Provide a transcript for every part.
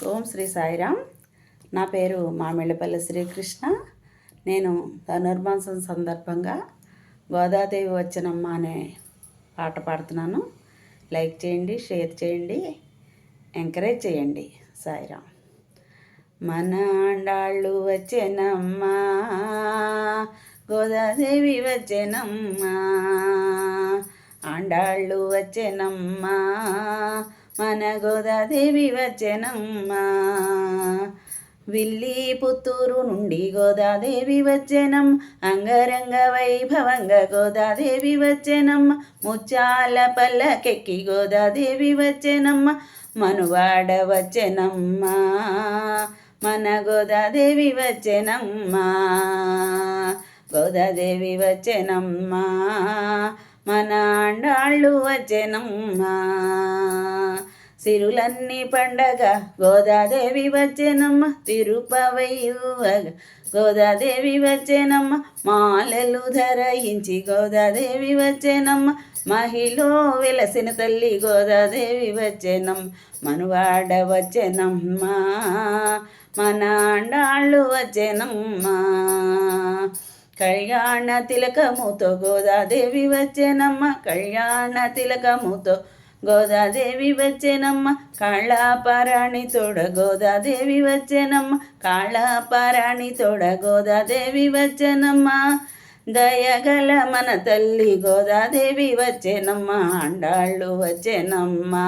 ఓం శ్రీ సాయిరామ్. నా పేరు మామిళ్ళపల్లి శ్రీకృష్ణ. నేను ధనుర్మాసం సందర్భంగా గోదాదేవి వచ్చనమ్మ అనే పాట పాడుతున్నాను. లైక్ చేయండి, షేర్ చేయండి, ఎంకరేజ్ చేయండి. సాయిరామ్. మన ఆండాళ్ళు వచ్చేనమ్మా, గోదాదేవి వచ్చేనమ్మా, ఆండాళ్ళు వచ్చేనమ్మా, మన గోదాదేవి వచ్చేనమ్మా. విల్లి పుత్తూరు నుండి గోదాదేవి వచ్చేనం, అంగరంగ వైభవంగా గోదాదేవి వచ్చేనమ్మ. ముత్యాల పల్లకెక్కి గోదాదేవి వచ్చేనమ్మ, మనువాడ వచ్చేనమ్మా, మన గోదాదేవి వచ్చేనమ్మా. గోదాదేవి వచ్చేనమ్మా, మన ఆండాళ్ళు వచ్చేనమ్మా. సిరులన్నీ పండగ గోదాదేవి వచ్చేనమ్మ, తిరుపవయ్యువగా గోదాదేవి వచ్చేనమ్మ. మాలలు ధరించి గోదాదేవి వచ్చేనమ్మ, మహిళ వెలసిన తల్లి గోదాదేవి వచ్చేనమ్మ. మనువాడ వచ్చేనమ్మా, మన ఆండాళ్ళు వచ్చేనమ్మా. కళ్యాణ తిలకముతో గోదాదేవి వచ్చేనమ్మ, కళ్యాణ తిలకముతో గోదాదేవి వచ్చేనమ్మ. కాళాపారాణి తోడ గోదాదేవి వచ్చేనమ్మ, కాళాపారాణి తోడ గోదాదేవి వచ్చేనమ్మ. దయగల మన తల్లి గోదాదేవి వచ్చేనమ్మ, ఆండాళ్ళు వచ్చేనమ్మా,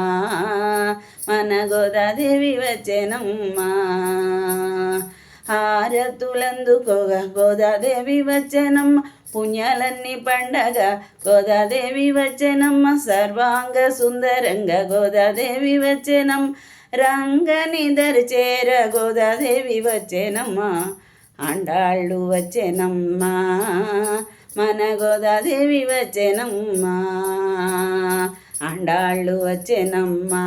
మన గోదాదేవి వచ్చేనమ్మా. హారతులందుకోగా గోదాదేవి వచ్చేనమ్మ, పుణ్యాలన్నీ పండగ గోదాదేవి వచ్చేనమ్మ. సర్వాంగ సుందరంగా గోదాదేవి వచ్చేనమ్మ, రంగని దరిచేర గోదాదేవి వచ్చేనమ్మ. ఆండాళ్ళు వచ్చేనమ్మా, మన గోదాదేవి వచ్చేనమ్మా. ఆండాళ్ళు వచ్చేనమ్మా,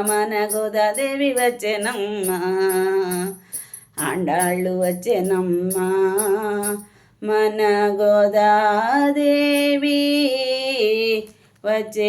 మన గోదాదేవి వచ్చేనమ్మా. ఆండాళ్ళు వచ్చేనమ్మా, మన గోదాదేవి వచ్చేనమ్మా.